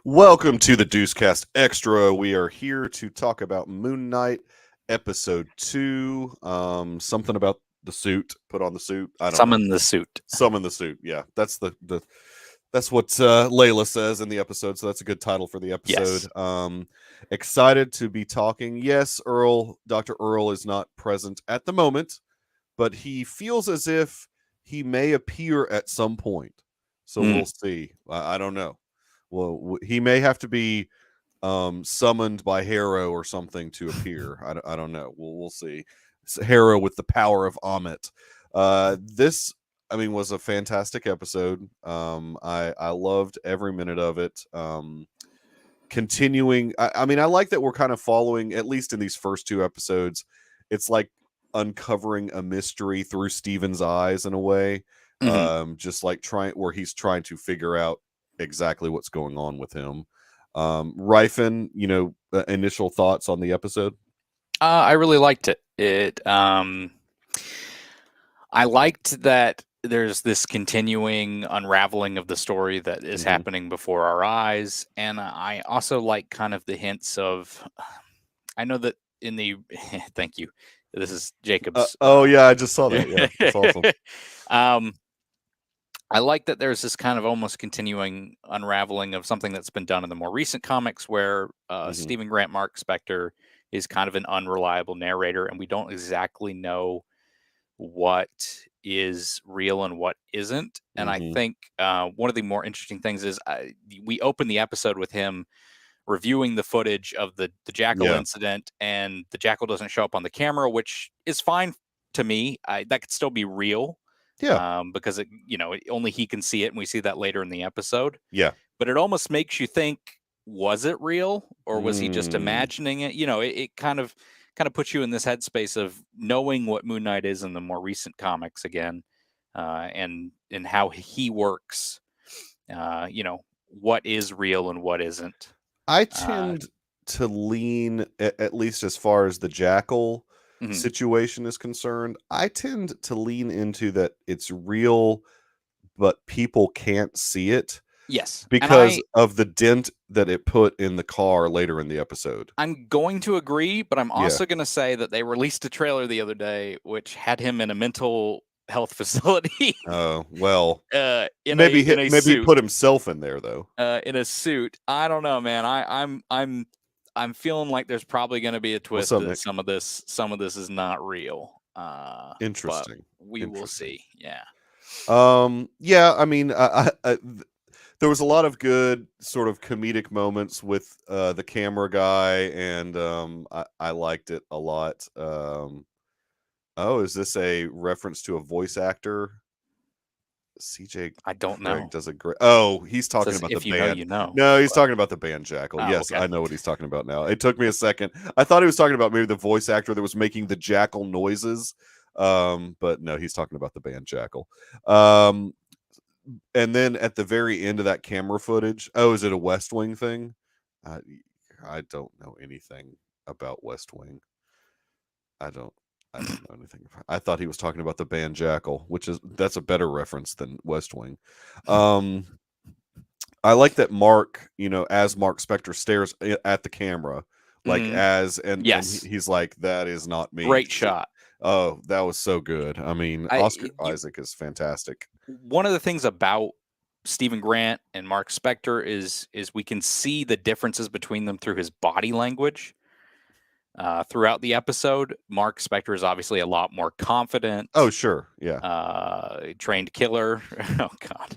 Welcome to the Deucecast Extra. We are here to talk about Moon Knight, episode 2. Something about the suit. Put on the suit. I don't know. Summon the suit. Summon the suit. Yeah, that's that's what Layla says in the episode. So that's a good title for the episode. Yes. Excited to be talking. Yes, Dr. Earl is not present at the moment, but he feels as if he may appear at some point. So we'll see. I don't know. Well, he may have to be summoned by Harrow or something to appear. I don't know. We'll see. It's Harrow with the power of Amit. This, I mean, was a fantastic episode. I loved every minute of it. Continuing, I mean, I like that we're kind of following, at least in these first 2 episodes. It's like uncovering a mystery through Steven's eyes in a way. Just like where he's trying to figure out exactly what's going on with him. Ryfin, initial thoughts on the episode? I really liked it. I liked that there's this continuing unraveling of the story that is happening before our eyes, and I also like kind of the hints of. I know that in the thank you. This is Jacob's. Yeah, I just saw that. Yeah, that's awesome. I like that there's this kind of almost continuing unraveling of something that's been done in the more recent comics where Stephen Grant, Mark Spector is kind of an unreliable narrator, and we don't exactly know what is real and what isn't. And I think one of the more interesting things is we open the episode with him reviewing the footage of the Jackal incident, and the Jackal doesn't show up on the camera, which is fine to me. That could still be real. Yeah. Because only he can see it, and we see that later in the episode. Yeah. But it almost makes you think, was it real, or was he just imagining it? It kind of puts you in this headspace of knowing what Moon Knight is in the more recent comics again, and how he works. What is real and what isn't. I tend to lean, at least as far as the Jackal situation is concerned, I tend to lean into that it's real, but people can't see it. Yes. Because of the dent that it put in the car later in the episode. I'm going to agree, but I'm also going to say that they released a trailer the other day which had him in a mental health facility. Oh, well. Maybe he put himself in there though. In a suit. I don't know, man. I'm feeling like there's probably going to be a twist that some of this is not real. Interesting. We will see. Yeah. Yeah, I mean, there was a lot of good sort of comedic moments with the camera guy, and I liked it a lot. Is this a reference to a voice actor? CJ, I don't know. Does a great. Oh, he's talking about the band. No, he's talking about the band Jackal. Yes, okay. I know what he's talking about now. It took me a second. I thought he was talking about maybe the voice actor that was making the Jackal noises. But no, he's talking about the band Jackal. And then at the very end of that camera footage, is it a West Wing thing? I don't know anything about West Wing. I don't know anything. I thought he was talking about the band Jackal, that's a better reference than West Wing. I like that Mark, as Mark Spector stares at the camera, like and he's like, that is not me. Great shot. Oh, that was so good. I mean, Oscar Isaac is fantastic. One of the things about Stephen Grant and Mark Spector is we can see the differences between them through his body language. Throughout the episode, Mark Spector is obviously a lot more confident. Oh, sure. Yeah. Trained killer. Oh, God.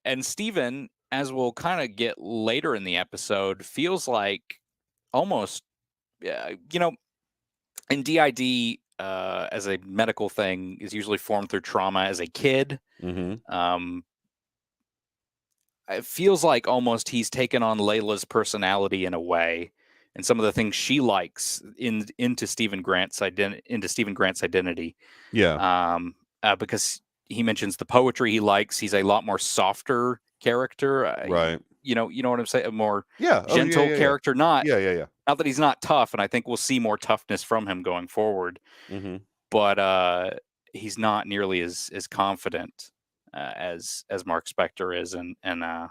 And Stephen, as we'll kind of get later in the episode, feels like almost, in DID, as a medical thing, is usually formed through trauma as a kid. It feels like almost he's taken on Layla's personality in a way, and some of the things she likes into Stephen Grant's identity. Yeah. Because he mentions the poetry he likes. He's a lot more softer character. Right. You know what I'm saying? A more gentle character. Not Not that he's not tough, and I think we'll see more toughness from him going forward. Mm-hmm. But he's not nearly as confident as Mark Spector is, and I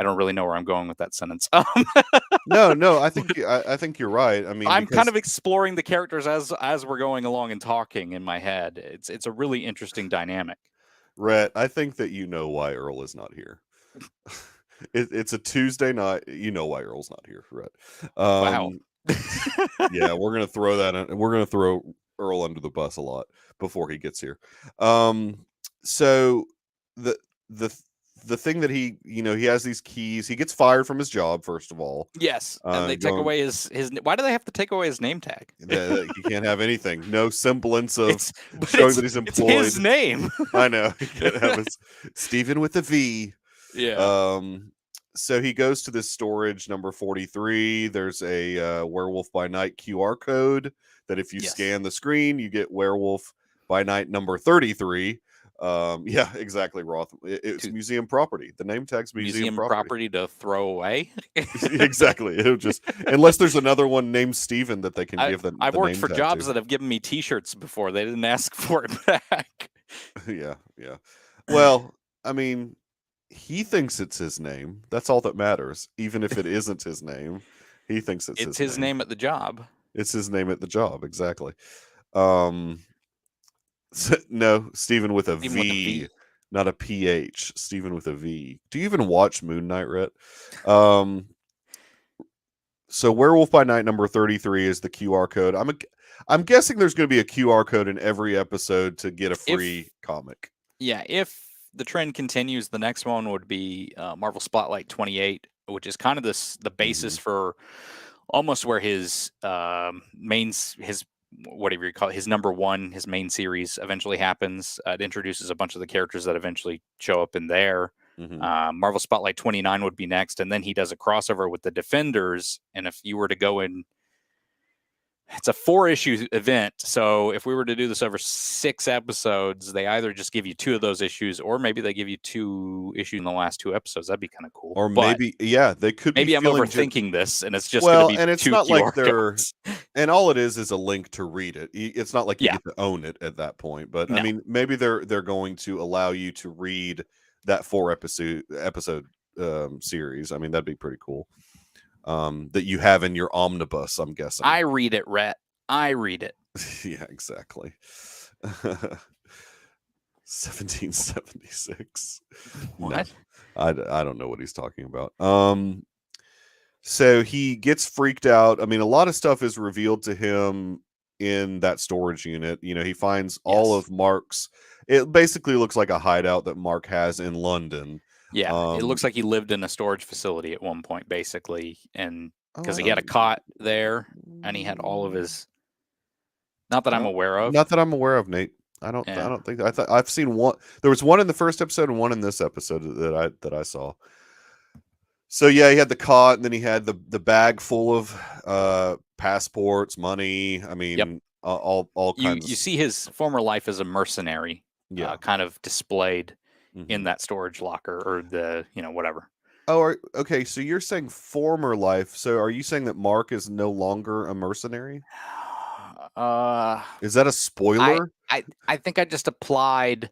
don't really know where I'm going with that sentence. No, I think you're right. I mean, I'm kind of exploring the characters as we're going along and talking in my head. It's a really interesting dynamic. Rhett, I think that you know why Earl is not here. It's a Tuesday night. You know why Earl's not here, Rhett. Wow. Yeah, we're gonna throw that in, we're gonna throw Earl under the bus a lot before he gets here. So the thing that he has these keys. He gets fired from his job, first of all. Yes, and they take away his. Why do they have to take away his name tag? He can't have anything. No semblance of showing that he's employed. It's his name. I know. He can't have his Stephen with a V. Yeah. So he goes to this storage number 43. There's a Werewolf by Night QR code that if you scan the screen, you get Werewolf by Night number 33. Yeah, exactly, Roth. It's museum property. The name tag's museum property to throw away. Exactly. It'll just, unless there's another one named Steven that they can give the I've worked for jobs to. that have given me T-shirts before. They didn't ask for it back. Yeah. Well, I mean, he thinks it's his name. That's all that matters. Even if it isn't his name, he thinks it's his name at the job. It's his name at the job. Exactly. No, Stephen with a V, not a PH. Stephen with a V. Do you even watch Moon Knight, Rhett? So Werewolf by Night number 33 is the QR code. I'm guessing there's going to be a QR code in every episode to get a free comic. Yeah, if the trend continues, the next one would be Marvel Spotlight 28, which is kind of the basis for almost where his whatever you call it, his number one, his main series eventually happens. It introduces a bunch of the characters that eventually show up in there. Marvel Spotlight 29 would be next, and then he does a crossover with the Defenders. And if you were to go in, it's a 4-issue event. So if we were to do this over 6 episodes, they either just give you 2 of those issues, or maybe they give you 2 issues in the last 2 episodes. That'd be kind of cool. Or maybe, they could. Maybe I'm overthinking this, and it's just going to be and it's not like they're. And all it is a link to read it. It's not like you get to own it at that point. But no. I mean, maybe they're going to allow you to read that 4 episode series. I mean, that'd be pretty cool. That you have in your omnibus, I'm guessing. I read it, Rhett. I read it. Yeah, exactly. 1776. What? No, I don't know what he's talking about. So he gets freaked out. I mean, a lot of stuff is revealed to him in that storage unit. He finds all of Mark's. It basically looks like a hideout that Mark has in London. Yeah, it looks like he lived in a storage facility at one point, basically, and because he had a cot there, and he had all of his. Not that I'm aware of. Not that I'm aware of, Nate. I don't think I've seen one. There was one in the first episode and one in this episode that I saw. So yeah, he had the cot, and then he had the bag full of passports, money. I mean, all kinds. You see his former life as a mercenary, kind of displayed in that storage locker, or the whatever. Oh, okay. So you're saying former life. So are you saying that Mark is no longer a mercenary? Is that a spoiler? I think I just applied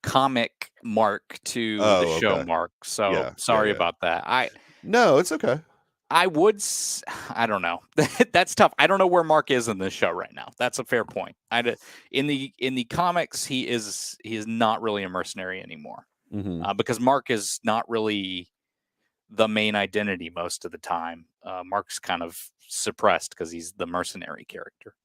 comic Mark to the show Mark. So sorry about that. No, it's okay. I don't know. That's tough. I don't know where Mark is in this show right now. That's a fair point. In the comics, he is not really a mercenary anymore, because Mark is not really the main identity most of the time. Mark's kind of suppressed because he's the mercenary character.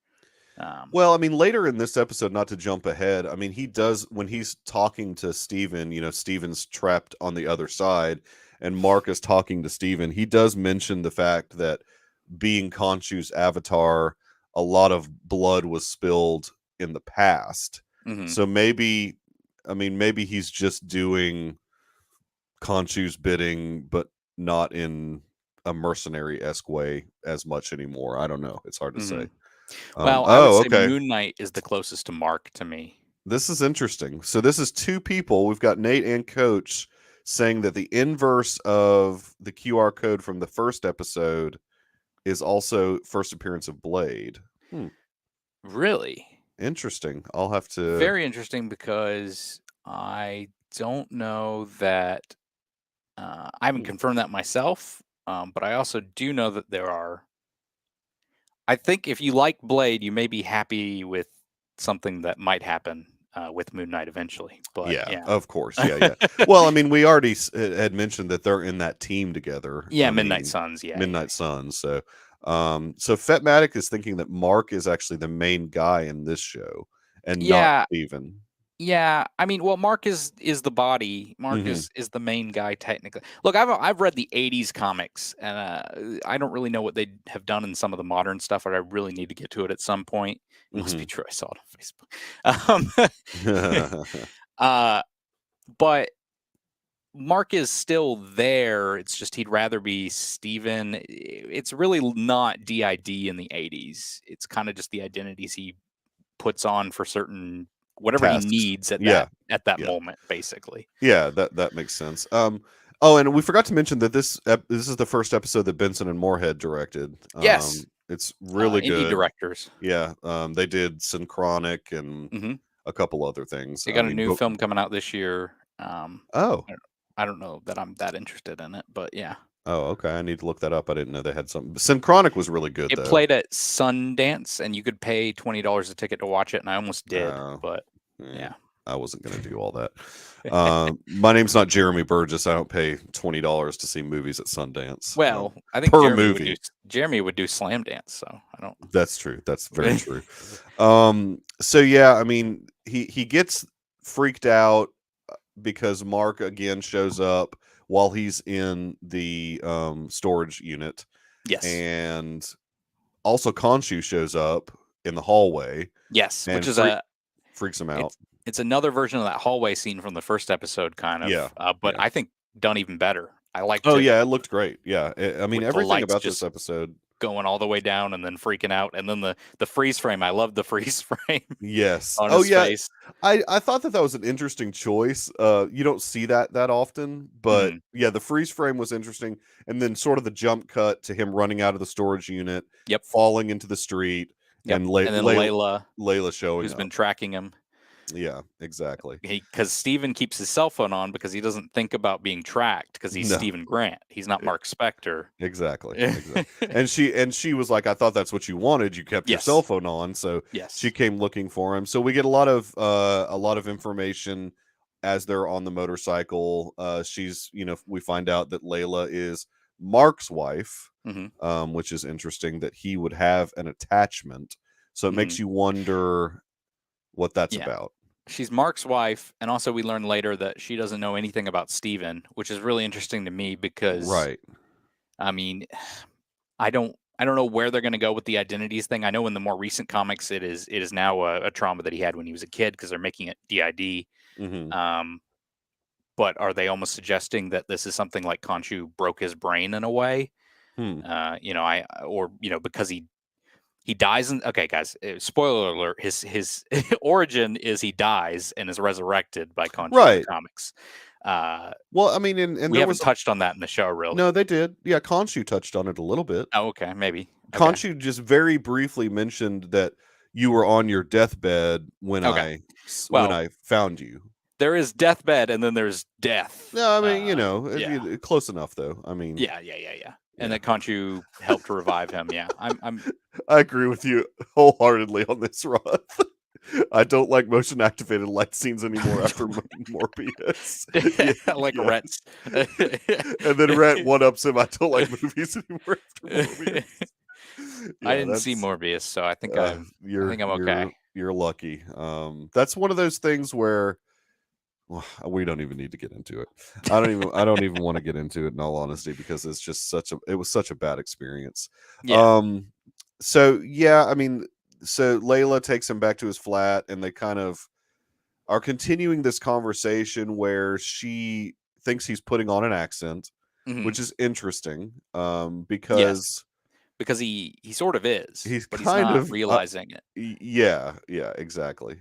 Well, I mean, later in this episode, not to jump ahead, I mean, he does, when he's talking to Steven, Steven's trapped on the other side, and Mark is talking to Steven, he does mention the fact that being Khonshu's avatar, a lot of blood was spilled in the past. So maybe he's just doing Khonshu's bidding, but not in a mercenary-esque way as much anymore. I don't know. It's hard to say. Well, I would say Moon Knight is the closest to Mark to me. This is interesting. So this is 2 people. We've got Nate and Coach saying that the inverse of the QR code from the first episode is also first appearance of Blade. Really? Interesting. I'll have to. Very interesting, because I don't know that. I haven't confirmed that myself, but I also do know that there are. I think if you like Blade, you may be happy with something that might happen with Moon Knight eventually. But yeah, of course. Yeah. Well, I mean, we already had mentioned that they're in that team together. Yeah, Midnight Suns. Yeah, Midnight Suns. So, so Fetmatic is thinking that Mark is actually the main guy in this show, and not Steven. Yeah, I mean, well, Mark is the body. Mark is the main guy technically. Look, I've read the '80s comics, and I don't really know what they have done in some of the modern stuff, but I really need to get to it at some point. It must be true. I saw it on Facebook. But Mark is still there. It's just he'd rather be Steven. It's really not DID in the '80s. It's kind of just the identities he puts on for certain whatever tasks he needs at that moment, basically. Yeah, that makes sense. Oh, and we forgot to mention that this is the first episode that Benson and Moorhead directed. Yes, it's really good. Indie directors. Yeah, they did Synchronic and a couple other things. They got a new film coming out this year. Oh, I don't know that I'm that interested in it, but yeah. Oh, okay. I need to look that up. I didn't know they had something. Synchronic was really good. It played at Sundance, and you could pay $20 a ticket to watch it, and I almost did, but yeah. I wasn't going to do all that. My name's not Jeremy Burgess. I don't pay $20 to see movies at Sundance. Well, I think Jeremy would do Slam Dance, so I don't. That's true. That's very true. So yeah, I mean, he gets freaked out because Mark again shows up while he's in the storage unit. Yes. And also Khonshu shows up in the hallway. Yes, which is freaks him out. It's another version of that hallway scene from the first episode, kind of. Yeah. But I think done even better. I liked it. Yeah, it looked great. Yeah. I mean, everything about this episode. Going all the way down and then freaking out, and then the freeze frame. I love the freeze frame. Yes. On his face. I thought that was an interesting choice. You don't see that often, but yeah, the freeze frame was interesting, and then sort of the jump cut to him running out of the storage unit, falling into the street, and then Layla showing who's been tracking him. Yeah, exactly. Because Steven keeps his cell phone on because he doesn't think about being tracked because he's Stephen Grant. He's not Mark Spector. Exactly. and she was like, I thought that's what you wanted. You kept your cell phone on, so she came looking for him. So we get a lot of information as they're on the motorcycle. She's, we find out that Layla is Mark's wife, which is interesting that he would have an attachment. So it makes you wonder what that's about. She's Mark's wife, and also we learn later that she doesn't know anything about Steven, which is really interesting to me because I mean, I don't know where they're going to go with the identities thing. I know in the more recent comics it is now a trauma that he had when he was a kid because they're making it DID. But are they almost suggesting that this is something like Khonshu broke his brain in a way? Because he dies in. Okay, guys. Spoiler alert: his origin is he dies and is resurrected by Khonshu in the comics. Well, I mean, and we haven't touched on that in the show, really. No, they did. Yeah, Khonshu touched on it a little bit. Oh, okay, maybe. Khonshu just very briefly mentioned that you were on your deathbed when I found you. There is deathbed, and then there's death. No, I mean, close enough though. I mean, yeah. And that Khonshu helped to revive him. Yeah, I agree with you wholeheartly on this, Roth. I don't like motion activated light scenes anymore after Morbius. Like Rhett's. And then Rhett one-ups him. I don't like movies anymore after Morbius. I didn't see Morbius, so I think I'm okay. You're lucky. That's one of those things where we don't even need to get into it. I don't even want to get into it in all honesty because it's just it was such a bad experience. Yeah. So yeah, I mean, so Layla takes him back to his flat and they kind of are continuing this conversation where she thinks he's putting on an accent, which is interesting. Because he sort of is. He's but kind he's not of realizing it. Yeah, exactly.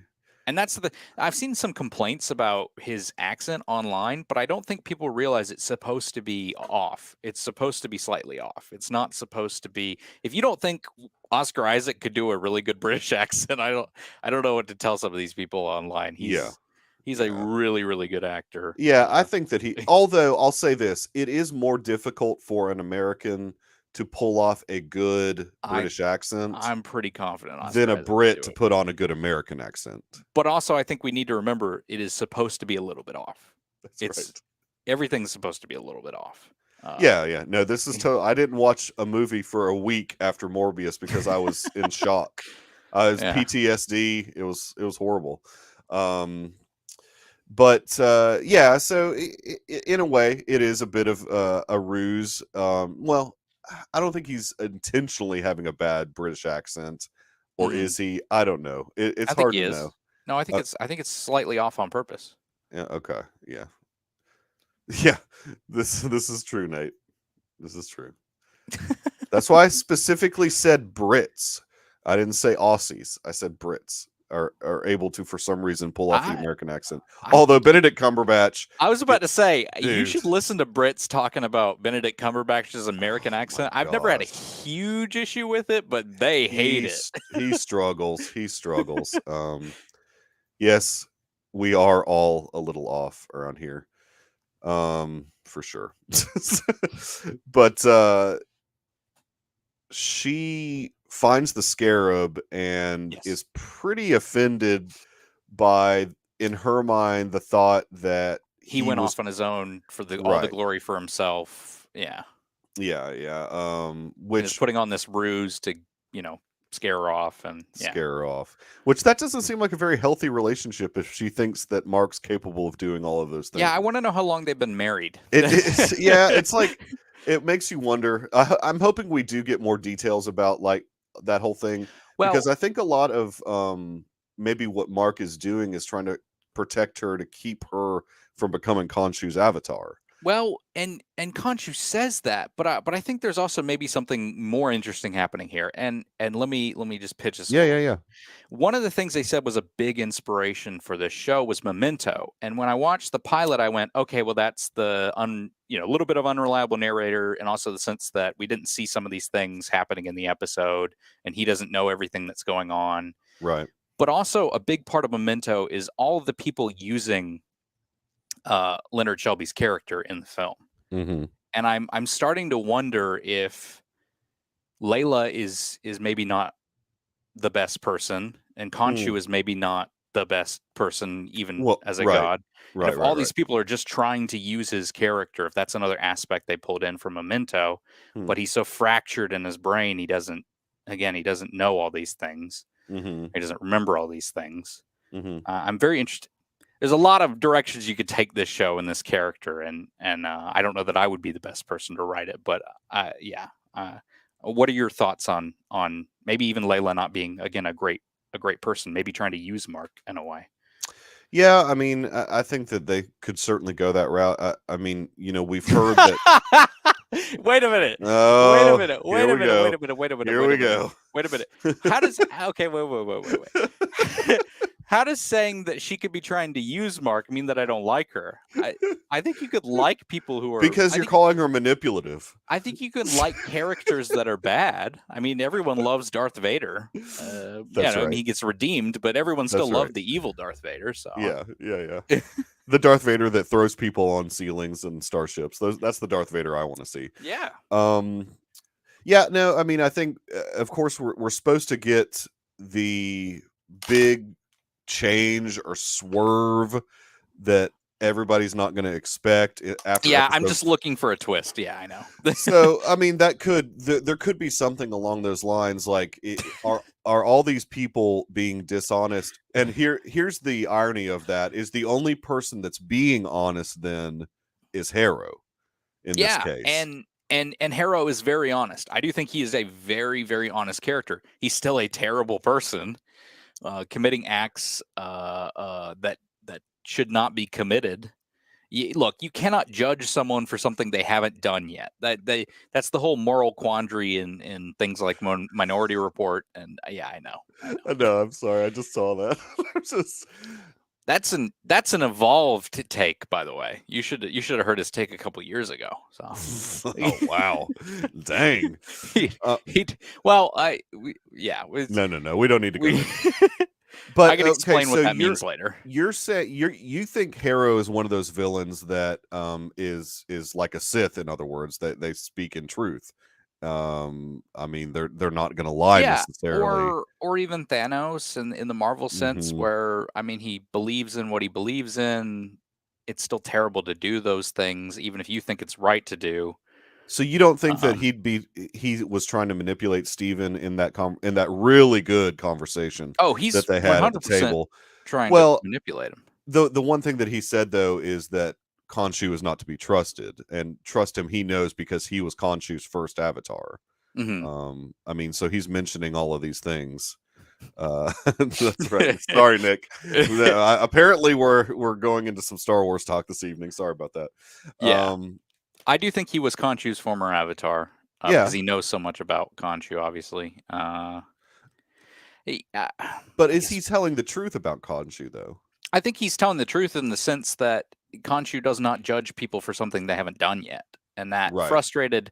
And that's I've seen some complaints about his accent online, but I don't think people realize it's supposed to be off. It's supposed to be slightly off. It's not supposed to be. If you don't think Oscar Isaac could do a really good British accent, I don't know what to tell some of these people online. He's a really, really good actor. Yeah, I think that although I'll say this, it is more difficult for an American to pull off a good British accent. I'm pretty confident than a Brit to put on a good American accent. But also, I think we need to remember it is supposed to be a little bit off. That's right. Everything's supposed to be a little bit off. Yeah. No, this is I didn't watch a movie for a week after Morbius because I was in shock. It was PTSD. It was horrible. But so in a way, it is a bit of a ruse. Well, I don't think he's intentionally having a bad British accent, or is he? I don't know. It's hard to know. No, I think it's slightly off on purpose. Yeah. Okay. Yeah. Yeah. This is true, Nate. This is true. That's why I specifically said Brits. I didn't say Aussies. I said Brits are able to, for some reason, pull off the American accent. Although Benedict Cumberbatch, I was about to say, you should listen to Brits talking about Benedict Cumberbatch's American accent. I've never had a huge issue with it, but they hate it. He struggles. He struggles. Yes, we are all a little off around here, for sure. But she finds the scarab and is pretty offended by, in her mind, the thought that he went off on his own for all the glory for himself. Yeah. Which is putting on this ruse to, scare her off scare her off. Which that doesn't seem like a very healthy relationship if she thinks that Mark's capable of doing all of those things. Yeah, I want to know how long they've been married. It's like it makes you wonder. I'm hoping we do get more details about like that whole thing, because I think a lot of maybe what Mark is doing is trying to protect her to keep her from becoming Khonshu's avatar. Well, and Khonshu says that, but I think there's also maybe something more interesting happening here. And let me just pitch this. Yeah. One of the things they said was a big inspiration for this show was Memento. And when I watched the pilot, I went, okay, well, that's the a little bit of unreliable narrator, and also the sense that we didn't see some of these things happening in the episode, and he doesn't know everything that's going on. Right. But also a big part of Memento is all of the people using Leonard Shelby's character in the film. Mm-hmm. And I'm starting to wonder if Layla is maybe not the best person, and Khonshu is maybe not the best person, even as a god. Right. If all these people are just trying to use his character, if that's another aspect they pulled in from Memento, but he's so fractured in his brain, he doesn't know all these things. Mm-hmm. He doesn't remember all these things. Mm-hmm. I'm very interested. There's a lot of directions you could take this show and this character, and I don't know that I would be the best person to write it, but what are your thoughts on maybe even Layla not being, again, a great person, maybe trying to use Mark in a way? Yeah, I mean, I think that they could certainly go that route. I mean, we've heard that. Wait a minute. Oh, wait a minute. Wait a minute. Here we go. Wait a minute. How does? Okay, wait. How does saying that she could be trying to use Mark mean that I don't like her? I think you could like people who are... Because you're calling her manipulative. I think you could like characters that are bad. I mean, everyone loves Darth Vader. That's right. I mean, he gets redeemed, but everyone still loved the evil Darth Vader. So Yeah. The Darth Vader that throws people on ceilings and starships. That's the Darth Vader I want to see. Yeah. Yeah, no, I mean, I think, of course, we're supposed to get the big change or swerve that everybody's not going to expect after. Yeah, I'm just looking for a twist. Yeah, I know. So, I mean, there could be something along those lines, like are all these people being dishonest? And here's the irony of that: is the only person that's being honest then is Harrow in this case. And Harrow is very honest. I do think he is a very, very honest character. He's still a terrible person, committing acts that should not be committed. look, you cannot judge someone for something they haven't done yet. That's the whole moral quandary in things like Minority Report. And yeah, I know. I'm sorry. I just saw that. That's an evolved take, by the way. You should have heard his take a couple years ago. So. Oh wow, dang. No. We don't need to go. But I can explain what that means later. You're saying you think Harrow is one of those villains that is like a Sith, in other words, that they speak in truth. I mean, they're not going to lie necessarily, or even Thanos in the Marvel sense, where I mean, he believes in what he believes in. It's still terrible to do those things, even if you think it's right to do. So you don't think that he was trying to manipulate Steven in that really good conversation? Oh, he's that they had at the table trying to manipulate him. The one thing that he said though is that Khonshu is not to be trusted, and trust him, he knows because he was Khonshu's first avatar. I mean, so he's mentioning all of these things. That's right. Sorry, Nick. Apparently, we're going into some Star Wars talk this evening. Sorry about that. Yeah. I do think he was Khonshu's former avatar. Because he knows so much about Khonshu, obviously. But is he telling the truth about Khonshu, though? I think he's telling the truth in the sense that Khonshu does not judge people for something they haven't done yet, and that frustrated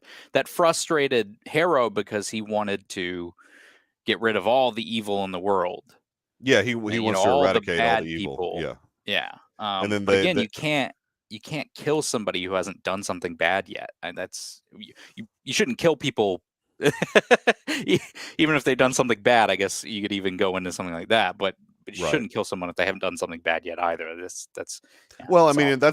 Harrow because he wanted to get rid of all the evil in the world. Yeah, he wants to eradicate all the evil. People. Yeah. And then again, you can't kill somebody who hasn't done something bad yet, and that's you shouldn't kill people. Even if they've done something bad, I guess you could even go into something like that, but you shouldn't kill someone if they haven't done something bad yet either. That's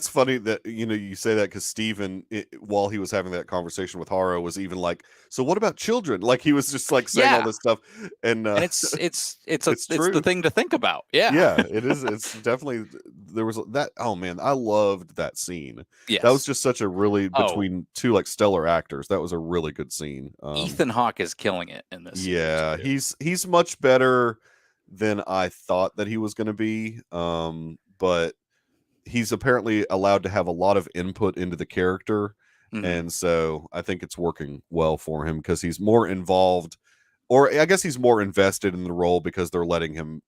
funny that you say that, because Steven, while he was having that conversation with Harrow, was even like, so what about children? Like, he was just like saying all this stuff, and it's the thing to think about. It is. It's definitely, there was that. Oh man, I loved that scene. That was just such a really, between two like stellar actors, that was a really good scene. Ethan Hawke is killing it in this. Yeah, he's much better than I thought that he was going to be. But he's apparently allowed to have a lot of input into the character. And so I think it's working well for him, because he's more involved, or I guess he's more invested in the role because they're letting him,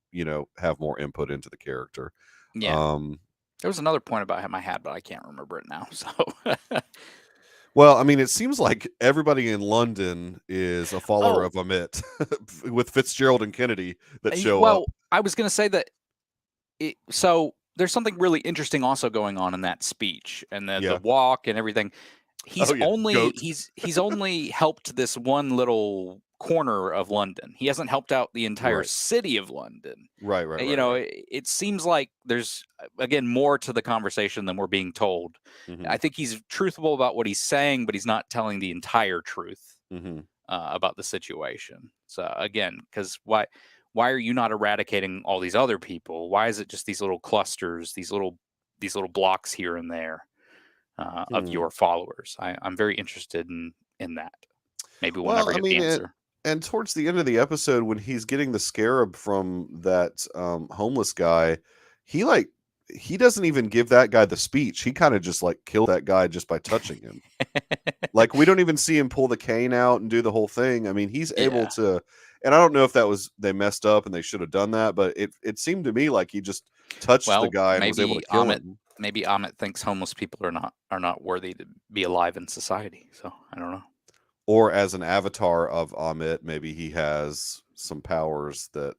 have more input into the character. Yeah. There was another point about him I had, but I can't remember it now. So well, I mean, it seems like everybody in London is a follower of Amit, with Fitzgerald and Kennedy that show up. Well, I was going to say that. So there's something really interesting also going on in that speech, and the walk and everything. He's only helped this one little corner of London. He hasn't helped out the entire city of London. Right. It seems like there's, again, more to the conversation than we're being told. I think he's truthful about what he's saying, but he's not telling the entire truth about the situation. So again, because why are you not eradicating all these other people? Why is it just these little clusters, these little blocks here and there of your followers? I'm very interested in that. Maybe we'll never get the answer. And towards the end of the episode, when he's getting the scarab from that homeless guy, he doesn't even give that guy the speech. He kind of just like killed that guy just by touching him. Like, we don't even see him pull the cane out and do the whole thing. I mean, he's able to, and I don't know if they messed up and they should have done that, but it seemed to me like he just touched the guy and was able to kill him. Maybe Amit thinks homeless people are not worthy to be alive in society. So I don't know. Or as an avatar of Amit, maybe he has some powers that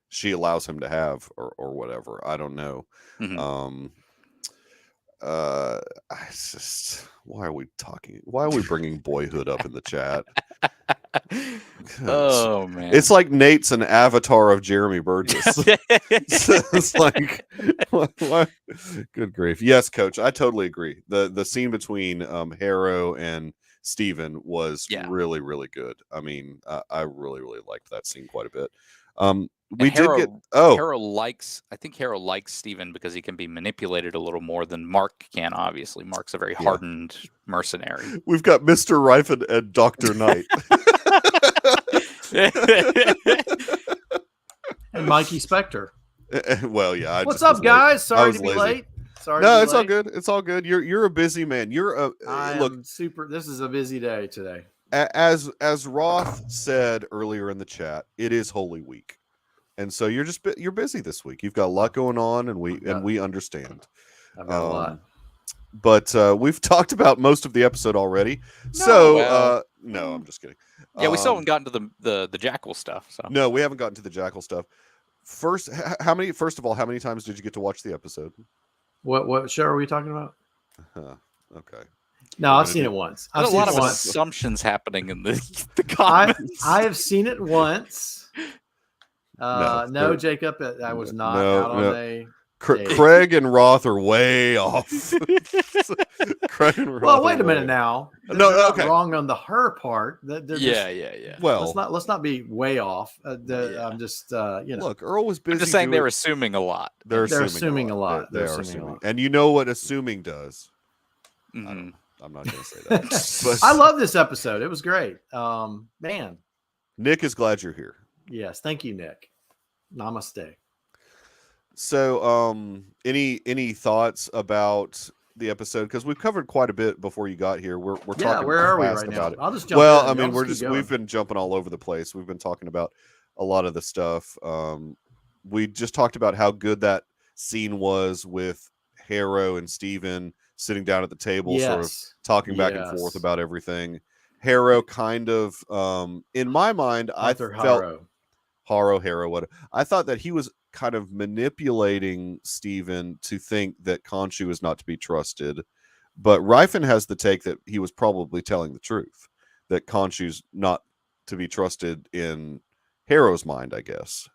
she allows him to have, or whatever. I don't know. Why are we talking? Why are we bringing Boyhood up in the chat? Oh man, it's like Nate's an avatar of Jeremy Burgess. It's like, what? Good grief. Yes, Coach, I totally agree. The scene between Harrow and Steven was really, really good. I mean, I really, really liked that scene quite a bit. Harrow likes Steven because he can be manipulated a little more than Mark can. Obviously, Mark's a very hardened mercenary. We've got Mr. Rifen and Dr. Knight. And Mikey Spector. Well, yeah. What's up, guys? Sorry to be late. Sorry. No, it's all good. It's all good. You're a busy man. I'm super. This is a busy day today. As Roth said earlier in the chat, it is Holy Week, and so you're busy this week. You've got a lot going on, and we understand. I've got a lot. But we've talked about most of the episode already. No, I'm just kidding. Yeah, we still haven't gotten to the Jackal stuff. So no, we haven't gotten to the Jackal stuff. First of all, how many times did you get to watch the episode? What show are we talking about? Okay. No, I've seen it once. There's a lot of assumptions happening in the comments. I have seen it once. No, Jacob, I was not out on a. Craig and Roth are way off. Craig and Roth. Well, wait a minute now. Okay. Wrong on her part. Yeah. Well, let's not be way off. I'm just Look, Earl was busy. I'm just saying they're assuming a lot. They're assuming a lot. They're assuming. And you know what assuming does? Mm-hmm. I'm not going to say that. But I love this episode. It was great. Man. Nick is glad you're here. Yes, thank you, Nick. Namaste. So, any thoughts about the episode? Because we've covered quite a bit before you got here. We're talking. Where are we right now? I'll just jump in. We've been jumping all over the place. We've been talking about a lot of the stuff. We just talked about how good that scene was with Harrow and Steven sitting down at the table, sort of talking back and forth about everything. Harrow kind of, in my mind, I thought that he was kind of manipulating Steven to think that Khonshu is not to be trusted. But Ryfin has the take that he was probably telling the truth, that Khonshu's not to be trusted in Harrow's mind, I guess,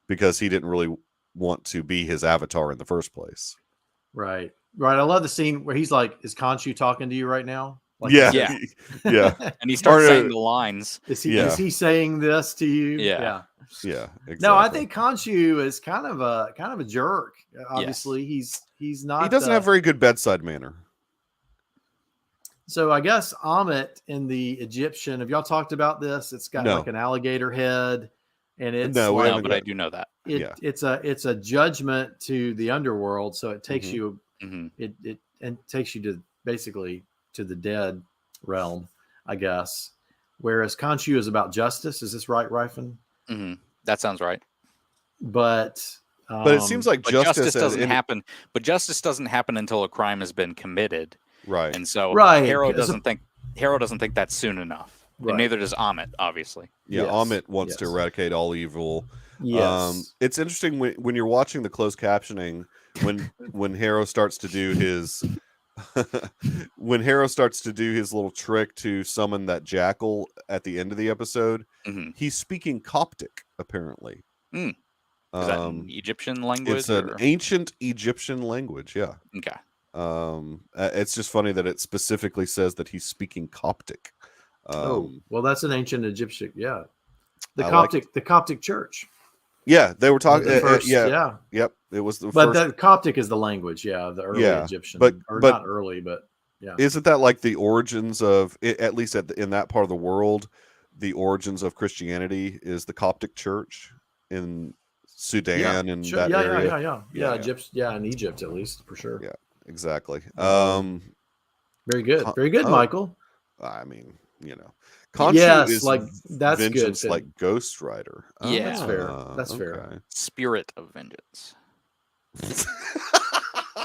because he didn't really want to be his avatar in the first place. Right. I love the scene where he's like, "Is Khonshu talking to you right now?" Like, yeah. And he starts saying the lines. Is he saying this to you? Yeah. Exactly. No, I think Khonshu is kind of a jerk. Obviously, he's not. He doesn't have very good bedside manner. So I guess Amit in the Egyptian. Have y'all talked about this? It's got like an alligator head, and it's but I do know that. It's a judgment to the underworld. So it takes you. It takes you to basically to the dead realm, I guess. Whereas Khonshu is about justice. Is this right, Ryfin? Mm-hmm. That sounds right. But it seems like justice doesn't happen. But justice doesn't happen until a crime has been committed, right? And so Harrow doesn't think that's soon enough, and neither does Amit, obviously. Yeah, Amit wants to eradicate all evil. Yes. It's interesting when you're watching the closed captioning when Harrow starts to do his when Harrow starts to do his little trick to summon that jackal at the end of the episode, he's speaking Coptic, apparently. Is that an Egyptian language? It's an ancient Egyptian language, yeah. Okay. It's just funny that it specifically says that he's speaking Coptic. Well, that's an ancient Egyptian, yeah. The Coptic Church. Yeah, they were talking. Yep. It was the but first. the Coptic is the language, the early Egyptian, but not early, but yeah. Isn't that like the origins of, at least in that part of the world, the origins of Christianity is the Coptic Church in Sudan and that area? Yeah. Egypt, in Egypt at least for sure. Yeah, exactly. Very good, Michael. I mean, Khonshu is that's vengeance good. Like Ghost Rider. That's fair. That's fair. Spirit of vengeance.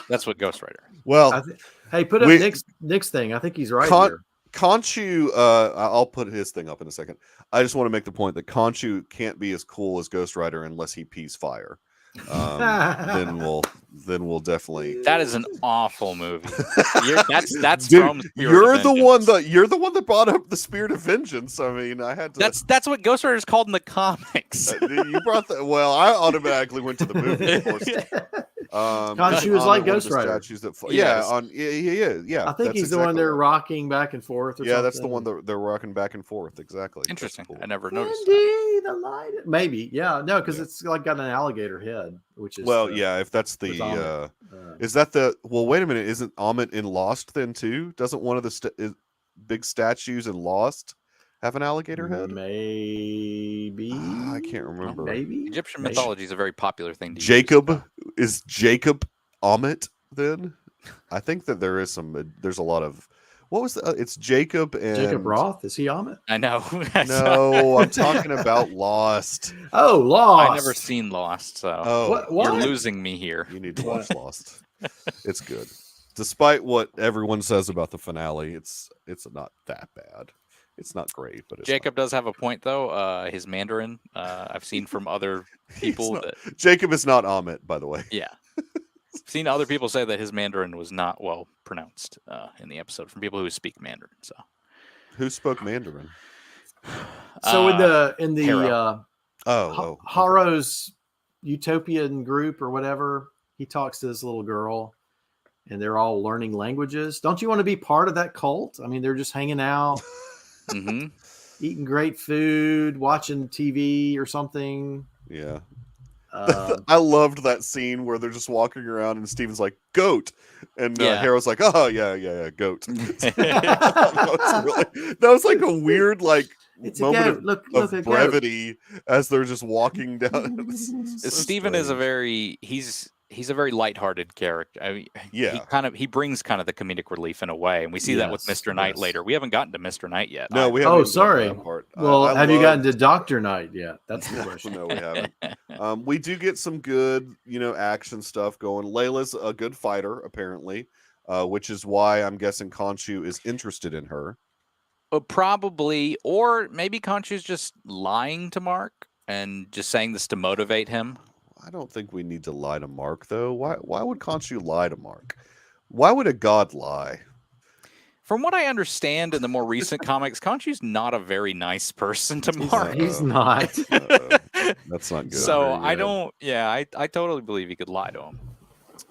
That's what Ghost Rider is. Well, put up Nick's thing. I think he's right here. Khonshu, I'll put his thing up in a second. I just want to make the point that Khonshu can't be as cool as Ghost Rider unless he pees fire. Then we'll definitely. That is an awful movie. That's Dude, from you're the one that brought up the Spirit of Vengeance. I mean, I had to. That's what Ghost Rider is called in the comics. You brought that. Well, I automatically went to the movie. Of course. Khonshu is like Ghost Rider. Yeah. I think he's the one they're rocking back and forth. Or something. That's the one that they're rocking back and forth. Exactly. Interesting. Cool. I never noticed that. The light. Maybe. Yeah. No, because it's like got an alligator head, which is if that's the is that the wait a minute, isn't Amit in Lost then too? Doesn't one of the big statues in Lost have an alligator head? Maybe. I can't remember. Maybe. Egyptian mythology is a very popular thing to Jacob use. Is Jacob Amit then I think that there's a lot of, what was it's Jacob and Jacob Roth. Is he Amit? I know. No, I'm talking about Lost. Oh, Lost. I've never seen Lost, so what? You're losing me here. You need to watch Lost. It's good. Despite what everyone says about the finale, it's not that bad. It's not great, but Jacob does have a point, though. His Mandarin, I've seen from other people Jacob is not Amit, by the way. Yeah, I've seen other people say that his Mandarin was not well pronounced in the episode from people who speak Mandarin. So, who spoke Mandarin? So in the Haro. Haro's utopian group or whatever, he talks to this little girl, and they're all learning languages. Don't you want to be part of that cult? I mean, they're just hanging out. Mm-hmm. Eating great food, watching TV or something. Yeah. I loved that scene where they're just walking around and Steven's like, goat. And Haro's like, oh, yeah, goat. that was like a weird, like, it's moment of brevity as they're just walking down. Steven is he's a very lighthearted character. I mean, he brings kind of the comedic relief in a way, and we see that with Mr. Knight later. We haven't gotten to Mr. Knight yet. No, we haven't. Oh, sorry. Part. Well, have you gotten to Dr. Knight yet? That's the question. No, we haven't. We do get some good, action stuff going. Layla's a good fighter, apparently, which is why I'm guessing Khonshu is interested in her. Probably, or maybe Khonshu's just lying to Mark and just saying this to motivate him. I don't think we need to lie to Mark, though. Why would Khonshu lie to Mark? Why would a god lie? From what I understand in the more recent comics, Khonshu's not a very nice person to Mark. He's not. That's not good. So I don't. Yeah, I totally believe he could lie to him.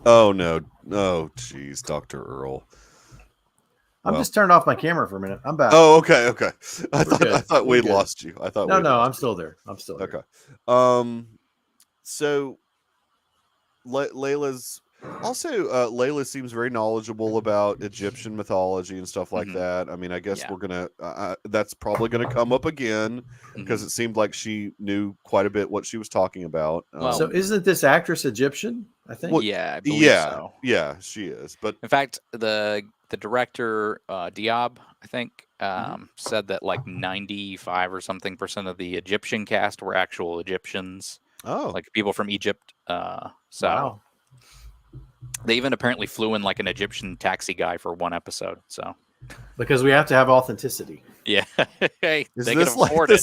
Oh no! Oh jeez, Dr. Earl. I'm just turning off my camera for a minute. I'm back. Oh, okay. I thought we'd lost you. I thought no, I'm still there. Okay. So Layla seems very knowledgeable about Egyptian mythology and stuff like that. I mean, I guess we're gonna that's probably gonna come up again because it seemed like she knew quite a bit what she was talking about. So isn't this actress Egyptian? I think. Well, I believe so. Yeah, she is. But in fact, the director Diab, I think, said that like 95 or something % of the Egyptian cast were actual Egyptians. Oh, like people from Egypt. Wow. They even apparently flew in like an Egyptian taxi guy for one episode. So because we have to have authenticity. Yeah. Hey, they can afford it.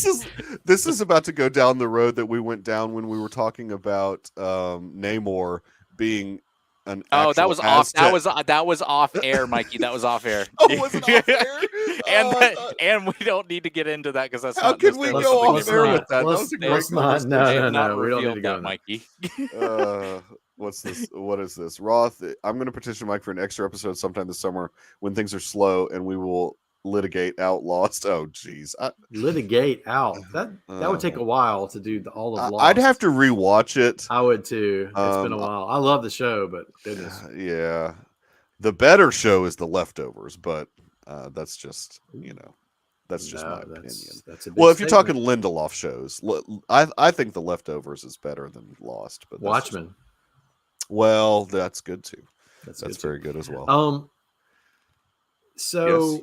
This is about to go down the road that we went down when we were talking about Namor being an that was Aztec. That was off air, Mikey. That was off air. Oh, was it off air? And we don't need to get into that because that's how not. Can we go off air with that? No, we don't need to go, Mikey. What's this? What is this? Roth, I'm going to petition Mike for an extra episode sometime this summer when things are slow, and we will litigate out Lost. Oh, geez. Litigate out. That would take a while to do all of Lost. I'd have to rewatch it. I would too. It's been a while. I love the show, but goodness. Yeah. The better show is The Leftovers, but that's just, that's just my opinion. That's a if you're talking Lindelof shows, I think The Leftovers is better than Lost. But Watchmen. Well, that's good too. That's very good as well. So, yes.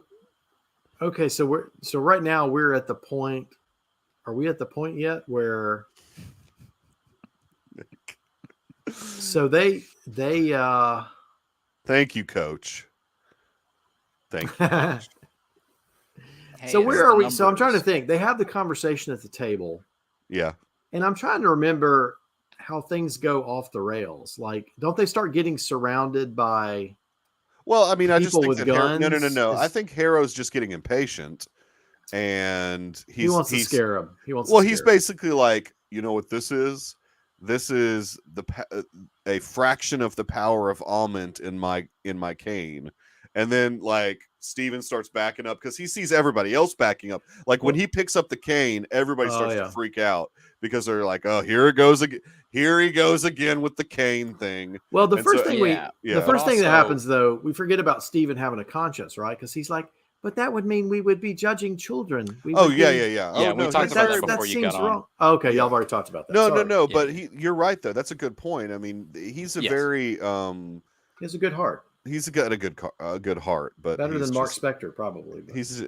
Okay, so right now we're at the point. Are we at the point yet where? So they. Thank you, Coach. Thank you. Coach. So where are we? So I'm trying to think. They have the conversation at the table. Yeah. And I'm trying to remember how things go off the rails. Like, don't they start getting surrounded by? Well, I mean, I just think with guns? No. I think Harrow's just getting impatient, and he wants to scare him. He's basically like, you know what this is? This is a fraction of the power of almond in my cane. And then like Steven starts backing up because he sees everybody else backing up. Like when he picks up the cane, everybody starts to freak out because they're like, "Oh, here it goes again. Here he goes again with the cane thing." Well, the first thing that happens though, we forget about Steven having a conscience, right? Because he's like, "But that would mean we would be judging children." Yeah. Oh, we talked about that before you got on. Oh, okay, y'all have already talked about that. No. But you're right though. That's a good point. I mean, he's a very He has a good heart. He's got a good heart, but better than Mark Spector, probably. But. He's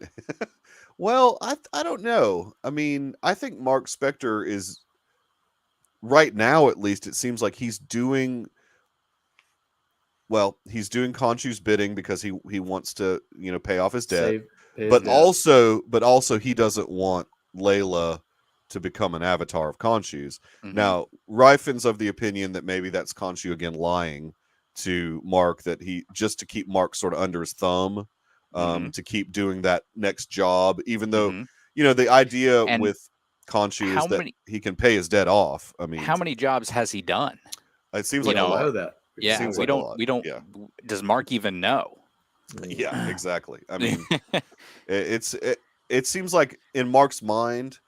well, I don't know. I mean, I think Mark Spector is right now, at least. It seems like he's doing Khonshu's bidding because he wants to pay off his debt, but also he doesn't want Layla to become an avatar of Khonshu's. Mm-hmm. Now, Ryfin's of the opinion that maybe that's Khonshu again lying to Mark, that he just to keep Mark sort of under his thumb, to keep doing that next job, even though the idea with Khonshu is that he can pay his debt off. I mean, how many jobs has he done? It seems like a lot. Know that. Yeah, we don't. Yeah. Does Mark even know? Yeah, exactly. I mean, it seems like in Mark's mind,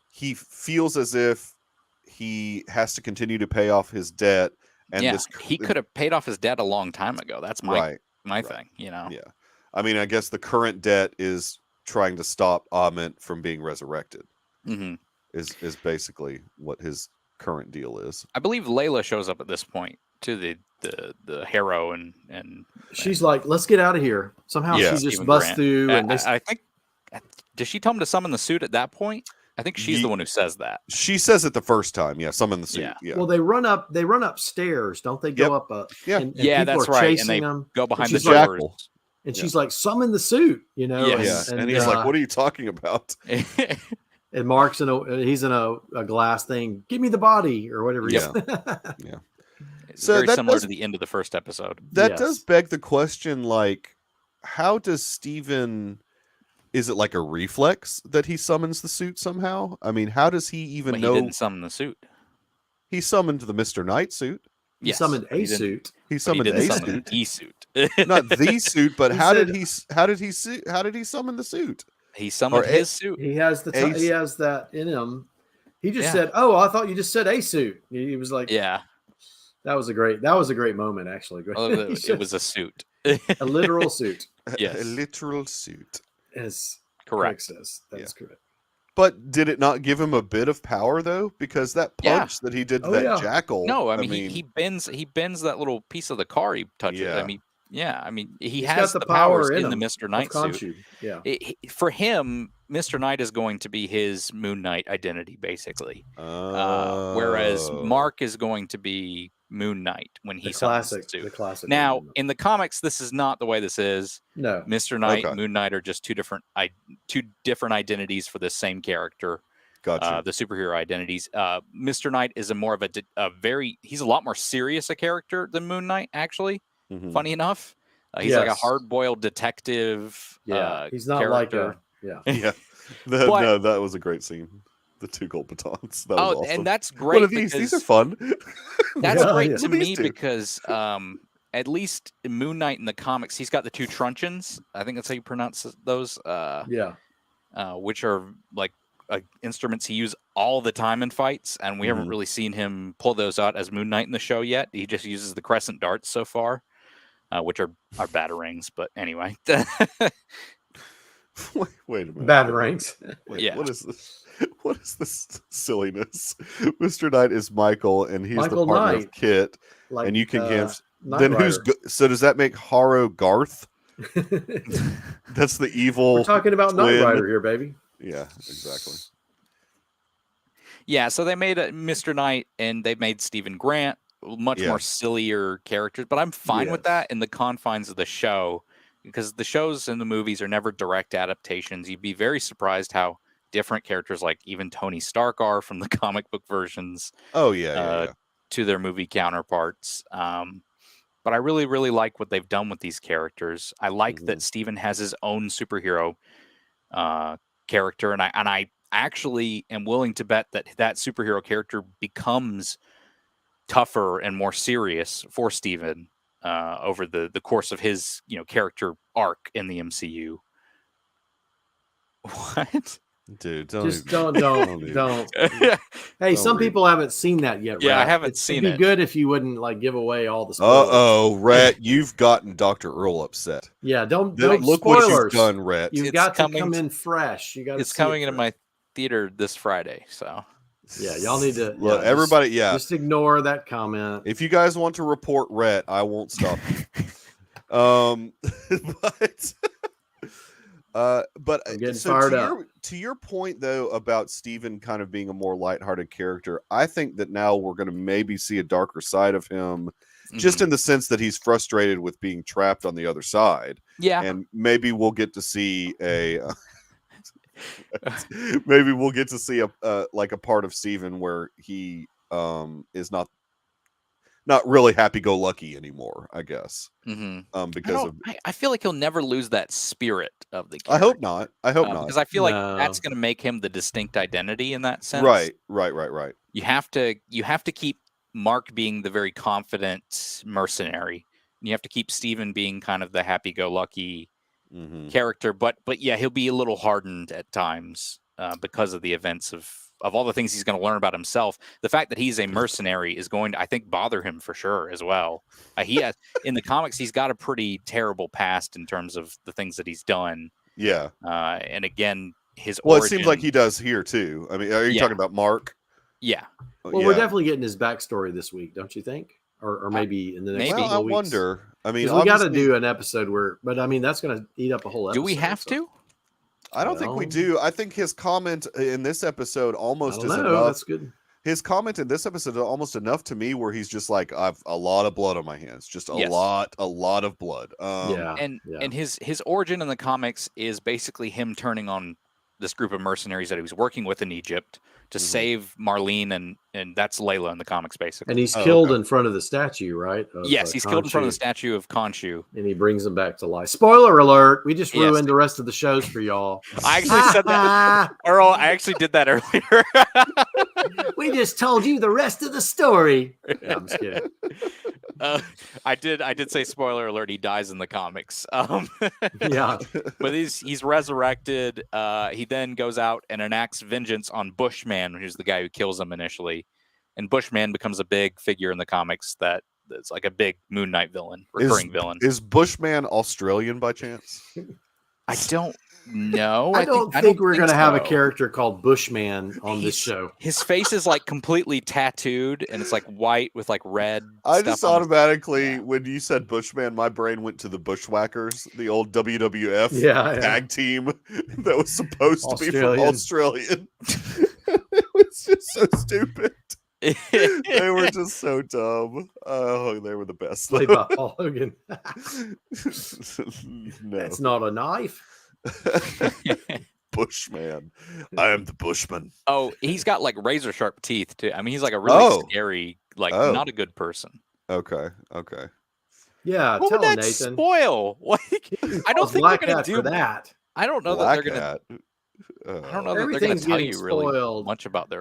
he feels as if he has to continue to pay off his debt. And he could have paid off his debt a long time ago. That's my thing, Yeah. I mean, I guess the current debt is trying to stop Ament from being resurrected. Mm-hmm. Is basically what his current deal is. I believe Layla shows up at this point to the Harrow and she's like, let's get out of here. Somehow she just busts through, and I think does she tell him to summon the suit at that point? I think she's the one who says that. She says it the first time. Yeah, summon the suit. Yeah. Well, they run upstairs, don't they? Go up. And that's right. And they go behind the jackal. And she's like, summon the suit, Yes. And he's like, what are you talking about? And Mark's he's in a glass thing. Give me the body or whatever. Yeah. Yeah. So very similar to the end of the first episode. That does beg the question, like, how does Steven... Is it like a reflex that he summons the suit somehow? I mean, how does he even know? He didn't summon the suit. He summoned the Mr. Knight suit. He summoned a suit. He summoned a suit. The suit. Not the suit, but how did he summon the suit? He summoned his suit. He has he has that in him. He just said, "Oh, I thought you just said a suit." He was like, "Yeah." That was a great moment, actually. It was a suit. A literal suit. Yes. A literal suit. As correct says. That's correct. But did it not give him a bit of power though? Because that punch that he did to that jackal. No, I mean he bends that little piece of the car he touches. Yeah. I mean he has the powers in the Mr. Knight suit. Yeah. For him, Mr. Knight is going to be his Moon Knight identity, basically. Whereas Mark is going to be Moon Knight when he summons the suit. The classic. Now, in the comics, this is not the way this is. No. Mr. Knight and Moon Knight are just two different identities for the same character. Gotcha. The superhero identities. Mr. Knight is he's a lot more serious a character than Moon Knight, actually. Mm-hmm. Funny enough. He's like a hard-boiled detective. He's not character. That was a great scene. The two gold batons. That was awesome. And that's great. What are these? These are fun. That's great to me because at least in Moon Knight in the comics, he's got the two truncheons. I think that's how you pronounce those. Which are like instruments he uses all the time in fights, and we haven't really seen him pull those out as Moon Knight in the show yet. He just uses the crescent darts so far, which are batarangs. But anyway. Wait a minute. Batarangs. What is this? What is this silliness? Mr. Knight is Michael, and he's the partner of Kit. Like, and you can give. Then who's so? Does that make Haro Garth? That's the evil. We're talking about Knight Rider here, baby. Yeah, exactly. Yeah, so they made Mr. Knight, and they made Stephen Grant much more sillier characters, but I'm fine with that in the confines of the show, because the shows and the movies are never direct adaptations. You'd be very surprised how different characters like even Tony Stark are from the comic book versions to their movie counterparts. But I really, really like what they've done with these characters. I like that Steven has his own superhero character, and I actually am willing to bet that superhero character becomes tougher and more serious for Steven over the course of his character arc in the MCU. What? Dude, don't. Hey, some people haven't seen that yet. Yeah, I haven't seen it. It'd be good if you wouldn't give away all the spoilers. Rhett, you've gotten Dr. Earl upset. Yeah, don't look spoilers. What you've done, Rhett. You've got to come in fresh. It's coming into my theater this Friday, so yeah, y'all need to look. Everybody, just ignore that comment. If you guys want to report Rhett, I won't stop you. But I'm getting so fired up. To your point though about Steven kind of being a more lighthearted character, I think that now we're going to maybe see a darker side of him, just in the sense that he's frustrated with being trapped on the other side. Yeah, and maybe we'll get to see a maybe we'll get to see a like a part of Steven where he is not really happy-go-lucky anymore, I guess. Because I feel like he'll never lose that spirit of the character. I hope not. Because I feel like that's going to make him the distinct identity in that sense. Right. You have to keep Mark being the very confident mercenary. You have to keep Steven being kind of the happy-go-lucky character, but yeah, he'll be a little hardened at times because of the events of all the things he's going to learn about himself. The fact that he's a mercenary is going to, I think, bother him for sure as well. He has, in the comics, he's got a pretty terrible past in terms of the things that he's done. Yeah. And again, his origin, it seems like he does here too. I mean, are you talking about Mark? Yeah. Well, we're definitely getting his backstory this week, don't you think? Or maybe in the next couple of weeks. I wonder. I mean, we got to do an episode but I mean, that's going to eat up a whole episode. Do we have to? I don't think we do. I think his comment in this episode almost is enough. That's good. His comment in this episode is almost enough to me, where he's just like, I've a lot of blood on my hands, just a lot of blood. And his origin in the comics is basically him turning on this group of mercenaries that he was working with in Egypt to save Marlene, and that's Layla in the comics, basically. And he's killed in front of the statue, right? Yes, he's killed in front of the statue of Khonshu. And he brings them back to life. Spoiler alert, we just ruined the rest of the shows for y'all. I actually said that. Earl, I actually did that earlier. We just told you the rest of the story. No, I'm just kidding. I did say spoiler alert, he dies in the comics. Yeah. But he's resurrected. He then goes out and enacts vengeance on Bushman, who's the guy who kills him initially. And Bushman becomes a big figure in the comics that's like a big Moon Knight villain, recurring villain. Is Bushman Australian by chance? I don't know. I don't think we're going to have a character called Bushman on this show. His face is like completely tattooed, and it's like white with like red. I just automatically, when you said Bushman, my brain went to the Bushwhackers, the old WWF tag team that was supposed to be from Australian. It was just so stupid. They were just so dumb. Oh, they were the best. Played by Paul Hogan. No. That's not a knife. Bushman. I am the Bushman. Oh, he's got like razor sharp teeth too. I mean, he's like a really scary, not a good person. Okay. Yeah, what tell would that Nathan. Spoil? I don't think they're going to do that. I don't know that they're going to. I don't know that they're going to tell you really much about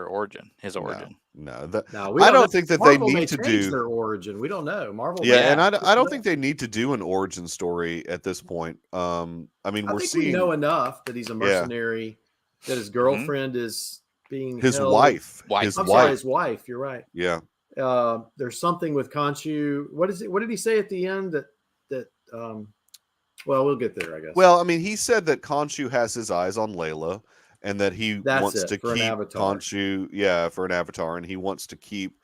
his origin. No, I don't think that Marvel they need to do their origin. We don't know. Marvel. Yeah, and I don't think they need to do an origin story at this point. I mean, we know enough that he's a mercenary, that his girlfriend is being his held. wife. His wife. You're right. Yeah. There's something with Khonshu. What is it? What did he say at the end? That well, we'll get there, I guess. Well, I mean, he said that Khonshu has his eyes on Layla, and that he wants to keep Khonshu, for an avatar, and he wants to keep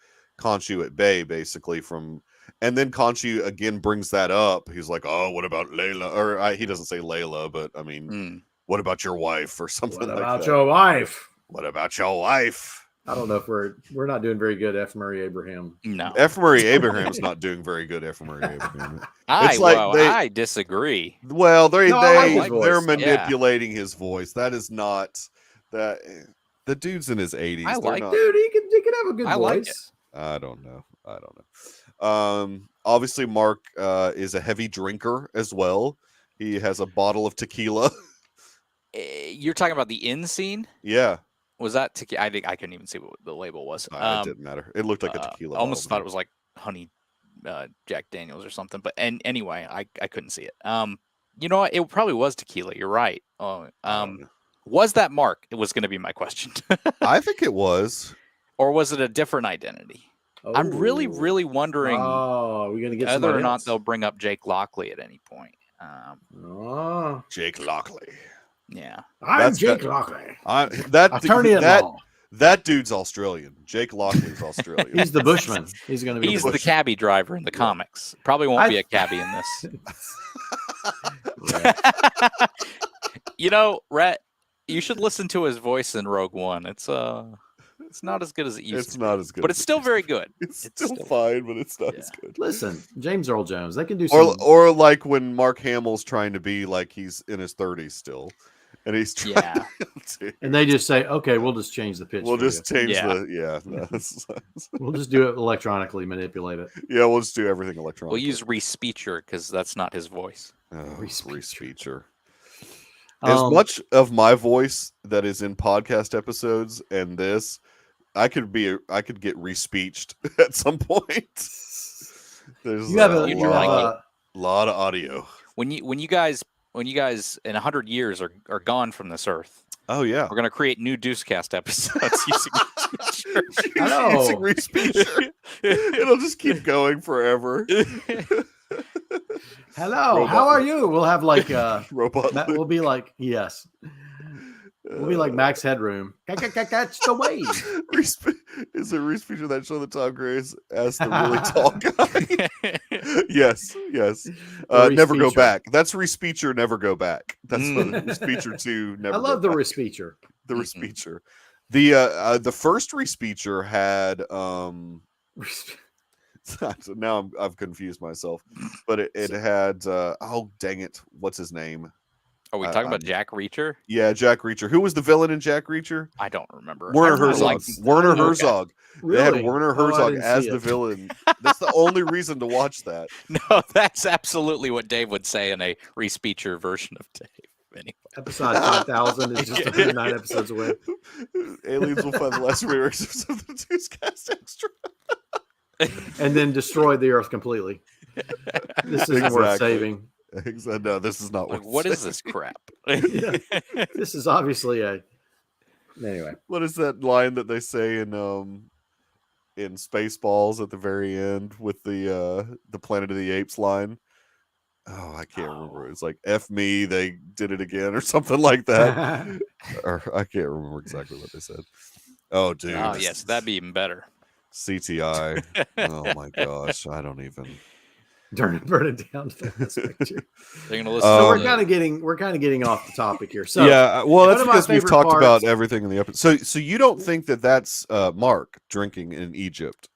Khonshu at bay, basically, from. And then Khonshu again brings that up. He's like, "Oh, what about Layla?" Or he doesn't say Layla, but I mean, what about your wife or something like that? What about your wife? What about your wife? I don't know if we're not doing very good. F. Murray Abraham. No, F. Murray Abraham's not doing very good. F. Murray Abraham. I disagree. Well, they're manipulating his voice. That is not that. The dude's in his 80s. Dude. He could have a good voice. I don't know. Obviously, Mark is a heavy drinker as well. He has a bottle of tequila. You're talking about the inn scene? Yeah. Was that tequila? I couldn't even see what the label was. It didn't matter. It looked like a tequila. I almost thought it was like honey Jack Daniels or something. But anyway, I couldn't see it. You know what? It probably was tequila. You're right. Was that Mark? It was going to be my question. I think it was. Or was it a different identity? Oh. I'm really, really wondering we're gonna get whether or not they'll bring up Jake Lockley at any point. Jake Lockley. Yeah, I'm Jake Lockley. Attorney-at-law. That dude's Australian. Jake Lockley's Australian. He's the Bushman. He's going to be. He's the cabbie driver in the comics. Probably won't be a cabbie in this. Rhett, you should listen to his voice in Rogue One. It's not as good as it used to. It's not as good, but it's still very good. It's still fine, but it's not as good. Listen, James Earl Jones, they can do some. Or like when Mark Hamill's trying to be like he's in his 30s still. And he's trying and they just say, okay, we'll just change the pitch. We'll just change we'll just do it electronically, manipulate it. Yeah, we'll just do everything electronically. We'll use Respeecher because that's not his voice. Respeecher. As much of my voice that is in podcast episodes and this, I could get respeeched at some point. There's a lot of audio. When you guys in 100 years are gone from this earth. Oh yeah, we're gonna create new Deucecast episodes using Respeecher. I know. Using Respeecher. It'll just keep going forever. Hello, Robot. How are you? We'll have like Robot. We'll be like yes. We'll be like Max Headroom. Catch the wave. Is it Respeecher that show that Tom Cruise asked the really tall guy? Yes. Never go back. That's Respeecher. Never go back. That's Respeecher 2. Never. I love the Respeecher. The Respeecher. The first Respeecher had So now I've confused myself, but it had oh dang it, what's his name? Are we talking about Jack Reacher? Yeah, Jack Reacher. Who was the villain in Jack Reacher? I don't remember. Werner Herzog. Werner Herzog. Really? They had Werner Herzog as the villain. That's the only reason to watch that. No, that's absolutely what Dave would say in a Respeecher version of Dave. Anyway. Episode 5000 is just 109 episodes away. Aliens will find the last remixes of the Deucecast Extra. And then destroy the Earth completely. This isn't worth saving. No, this is not worth what saving. Is this crap? This is obviously anyway. What is that line that they say in Spaceballs at the very end with the Planet of the Apes line? Oh, I can't remember. It's like F me, they did it again or something like that. Or I can't remember exactly what they said. Oh, dude. Oh, yes, that'd be even better. CTI. Oh my gosh, I don't even burn it down to this picture. They're gonna listen. So we're kind of getting off the topic here. So yeah, well, that's because we've talked about everything in the episode. So you don't think that that's Mark drinking in Egypt?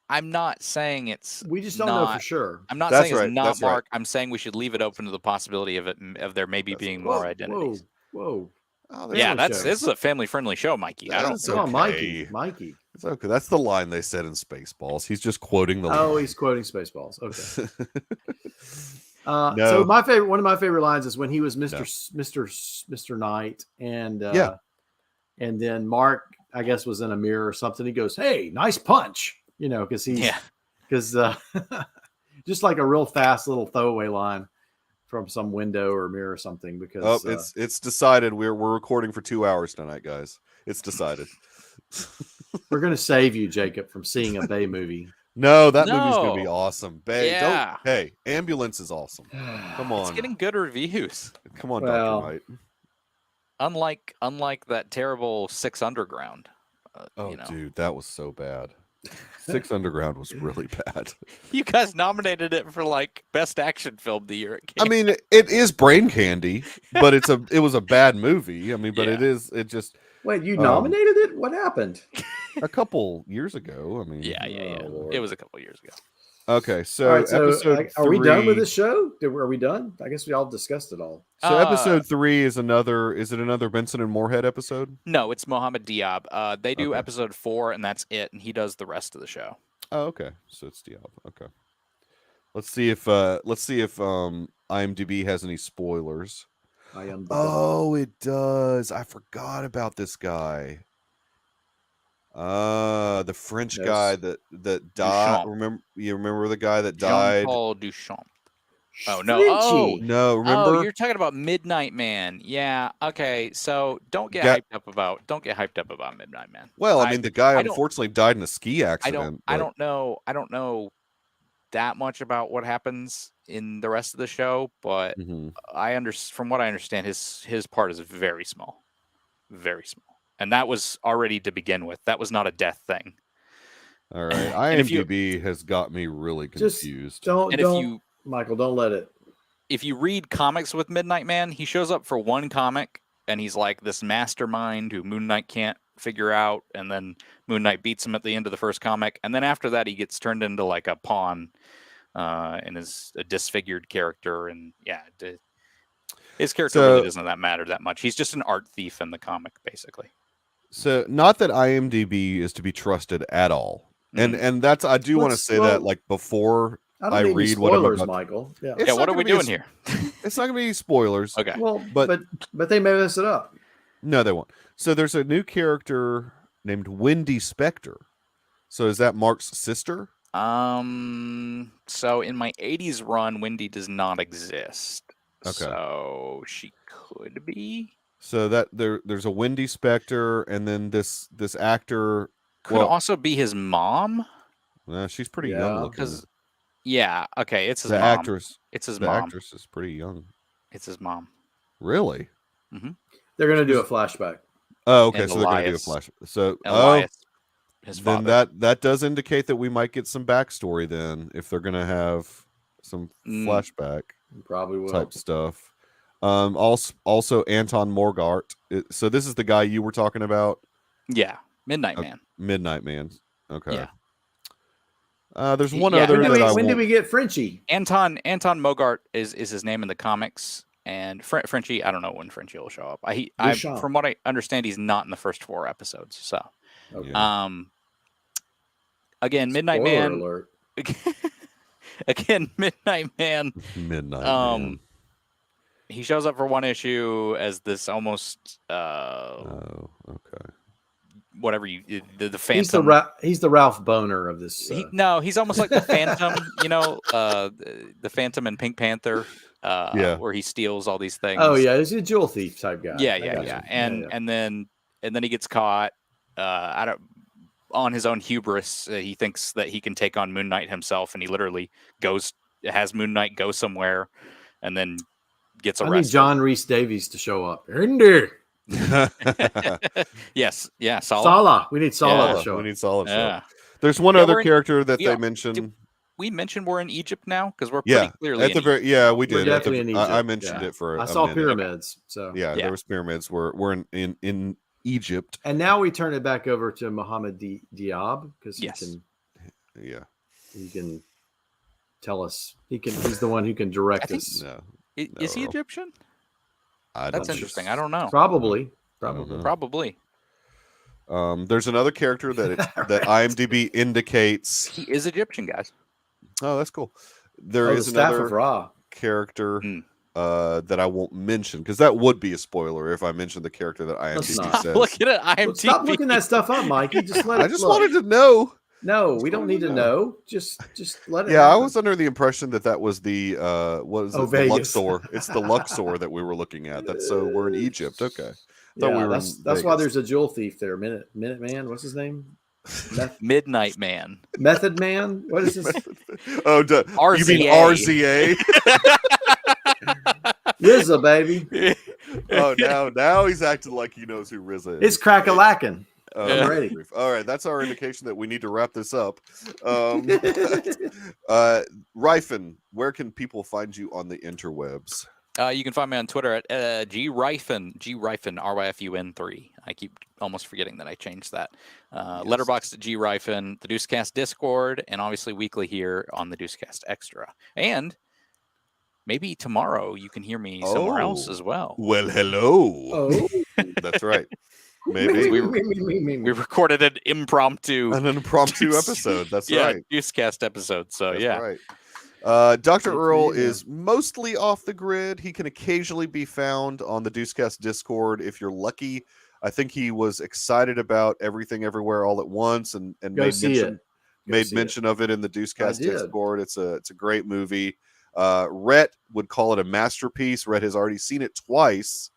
I'm not saying it's. We just don't know for sure. I'm not saying it's not Mark. I'm saying we should leave it open to the possibility of there maybe being more identities. Whoa. Oh, yeah, this is a family-friendly show, Mikey. Mikey. It's okay. That's the line they said in Spaceballs. He's just quoting the line. Oh, he's quoting Spaceballs. Okay. So one of my favorite lines is when he was Mr. Knight, and and then Mark, I guess, was in a mirror or something. He goes, "Hey, nice punch," because just like a real fast little throwaway line from some window or mirror or something. Because it's decided we're recording for 2 hours tonight, guys. It's decided. We're gonna save you, Jacob, from seeing a Bay movie. No, that movie's gonna be awesome. Bay, yeah. Hey, Ambulance is awesome. Come on, it's getting good reviews. Come on, Dr. Knight. Unlike that terrible 6 Underground. Dude, that was so bad. 6 Underground was really bad. You guys nominated it for like best action film the year it came. I mean, it is brain candy, but it was a bad movie. I mean, but it just. Wait, you nominated it? What happened? A couple years ago. I mean, yeah. It was a couple years ago. Okay, so, episode are we done with this show? Are we done? I guess we all discussed it all. So episode 3 is another. Is it another Benson and Moorhead episode? No, it's Mohammed Diab. They do episode 4, and that's it, and he does the rest of the show. Oh, okay. So it's Diab. Okay. Let's see if IMDb has any spoilers. Oh, it does. I forgot about this guy. The French guy that died. Duchamp. Remember the guy that died? Jean-Paul Duchamp. Oh no! No, remember? Oh, you're talking about Midnight Man. Yeah. Okay. So don't get hyped up about Midnight Man. Well, I mean, the guy unfortunately died in a ski accident. I don't know that much about what happens in the rest of the show, but from what I understand, his part is very small, very small. And that was already to begin with. That was not a death thing. All right. IMDb has got me really confused. Michael, don't let it. If you read comics with Midnight Man, he shows up for one comic and he's like this mastermind who Moon Knight can't figure out, and then Moon Knight beats him at the end of the first comic, and then after that he gets turned into like a pawn and is a disfigured character, and his character really doesn't matter that much. He's just an art thief in the comic, basically. So not that IMDb is to be trusted at all. And that's, I do want to say that like before I read what I'm about. Michael. Yeah, what are we doing here? It's not going to be spoilers. Okay. Well, but they may mess it up. No, they won't. So there's a new character named Wendy Spector. So is that Mark's sister? So in my 80s run, Wendy does not exist. Okay. So she could be. So that there's a Wendy Spector, and then this actor could also be his mom. She's pretty young looking. Okay, it's his mom. Actress. It's his mom. The actress is pretty young. It's his mom. Really? Mm-hmm. They're gonna do a flashback. Oh, okay. So they're gonna do a flashback. So Elias, his father. Then that does indicate that we might get some backstory then, if they're gonna have some flashback probably will. Type stuff. Also Anton Morgart. So this is the guy you were talking about. Yeah, Midnight Man. Midnight Man. Okay. Yeah. There's one other. When did we get Frenchie? Anton Mogart is his name in the comics, and Frenchie. I don't know when Frenchie will show up. From what I understand, he's not in the first 4 episodes. So, again, Midnight Man. Alert. Again, Midnight Man. Man. He shows up for 1 issue as this almost. Okay. Whatever the Phantom. He's the Ralph Boner of this. He's almost like the Phantom. The Phantom in Pink Panther. Where he steals all these things. Oh yeah, he's a jewel thief type guy. Yeah. And then he gets caught. On his own hubris, he thinks that he can take on Moon Knight himself, and he literally has Moon Knight go somewhere, and then gets arrested. I need John Rhys Davies to show up. Indy. Yes, Sala. We need Sala to show up. We need Sala to show up. There's one other character that they mentioned. We mentioned we're in Egypt now because we're pretty clearly at the very we did. Definitely in Egypt. I mentioned it for. I saw pyramids. So there was pyramids. We're in Egypt, and now we turn it back over to Mohammed Diab because he can tell us. He's the one who can direct us. Is he Egyptian? That's interesting. I don't know. Probably. There's another character that IMDb indicates he is Egyptian, guys. Oh, that's cool. There is another character that I won't mention because that would be a spoiler if I mentioned the character that IMDb says. Looking at IMDb. Stop looking that stuff up, Mikey. Just let it. I just wanted to know. No, we don't need to know. Just let it. Yeah, happen. I was under the impression that was the the Luxor. It's the Luxor that we were looking at. So we're in Egypt. Okay. That's why there's a jewel thief there. Minute Man. What's his name? Midnight Man. Method Man. What is this? RZA. You mean RZA? RZA, baby. Now he's acting like he knows who RZA is. It's crack-a-lackin'. I'm ready. All right, that's our indication that we need to wrap this up. Ryfin, where can people find you on the interwebs? You can find me on Twitter at GRyfin, RYFUN3. I keep almost forgetting that I changed that. Letterboxd at GRyfin, the Deucecast Discord, and obviously weekly here on the Deucecast Extra. And maybe tomorrow you can hear me somewhere else as well. Well, hello. Oh. That's right. Maybe we recorded an impromptu episode. That's right. Deucecast episode. So that's right. Dr. Earl is mostly off the grid. He can occasionally be found on the Deucecast Discord if you're lucky. I think he was excited about Everything Everywhere All at Once and made mention of it in the Deucecast Discord. It's a great movie. Rhett would call it a masterpiece. Rhett has already seen it twice.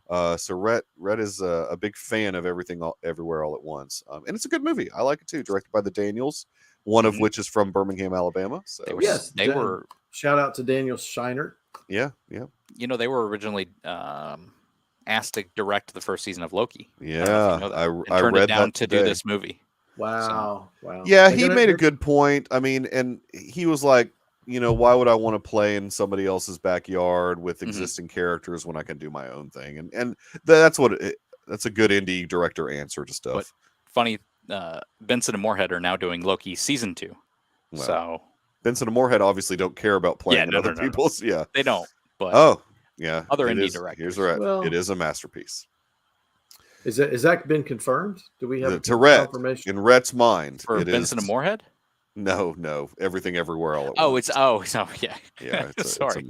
So Rhett is a big fan of Everything Everywhere All at Once. And it's a good movie. I like it too. Directed by the Daniels, one of which is from Birmingham, Alabama. So they were shout out to Daniel Shiner. Yeah. They were originally asked to direct the first season of Loki. Yeah, I turned it down to do this movie. Wow. Wow. Yeah, he made a good point. I mean, and he was like, why would I want to play in somebody else's backyard with existing characters when I can do my own thing? And that's that's a good indie director answer to stuff. But funny, Benson and Moorhead are now doing Loki season 2. Well, so Benson and Moorhead obviously don't care about playing in other people's. No. Yeah, they don't. But other indie directors. Here's right. Well, it is a masterpiece. Is that been confirmed? Do we have confirmation in Rhett's mind for Benson and Moorhead? No, Everything Everywhere All at Once. Yeah. Sorry.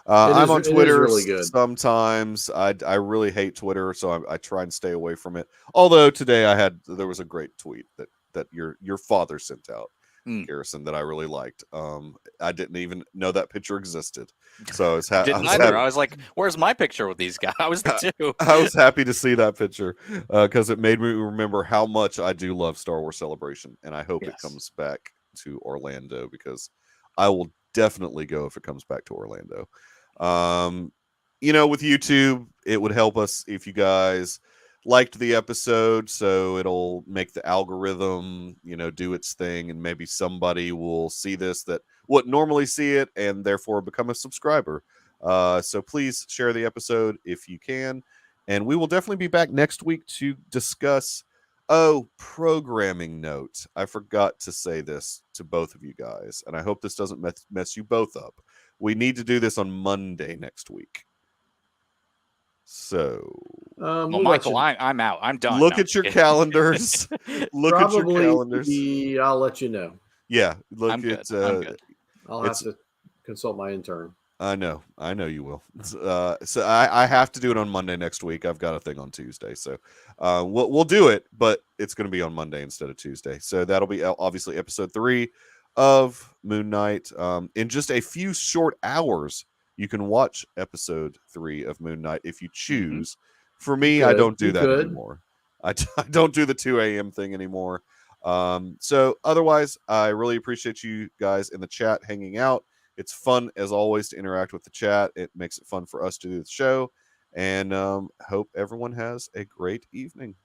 I'm on Twitter really good. Sometimes. I really hate Twitter, so I try and stay away from it. Although today there was a great tweet that your father sent out, Garrison, that I really liked. I didn't even know that picture existed, so I was like, "Where's my picture with these guys?" I was the two. I was happy to see that picture because it made me remember how much I do love Star Wars Celebration, and I hope it comes back to Orlando because I will definitely go if it comes back to Orlando. With YouTube, it would help us if you guys liked the episode, so it'll make the algorithm, do its thing, and maybe somebody will see this that wouldn't normally see it and therefore become a subscriber. So please share the episode if you can, and we will definitely be back next week to discuss programming note. I forgot to say this to both of you guys, and I hope this doesn't mess you both up. We need to do this on Monday next week. So, Michael, I'm out. I'm done. Look at your calendars. At your calendars. I'll let you know. Yeah, I'm good. I'll have to consult my intern. I know you will. So I have to do it on Monday next week. I've got a thing on Tuesday, so we'll do it, but it's going to be on Monday instead of Tuesday. So that'll be obviously episode 3 of Moon Knight. In just a few short hours, you can watch episode 3 of Moon Knight if you choose. For me, I don't do that anymore. I don't do the 2 a.m. thing anymore. So otherwise, I really appreciate you guys in the chat hanging out. It's fun, as always, to interact with the chat. It makes it fun for us to do the show. And hope everyone has a great evening.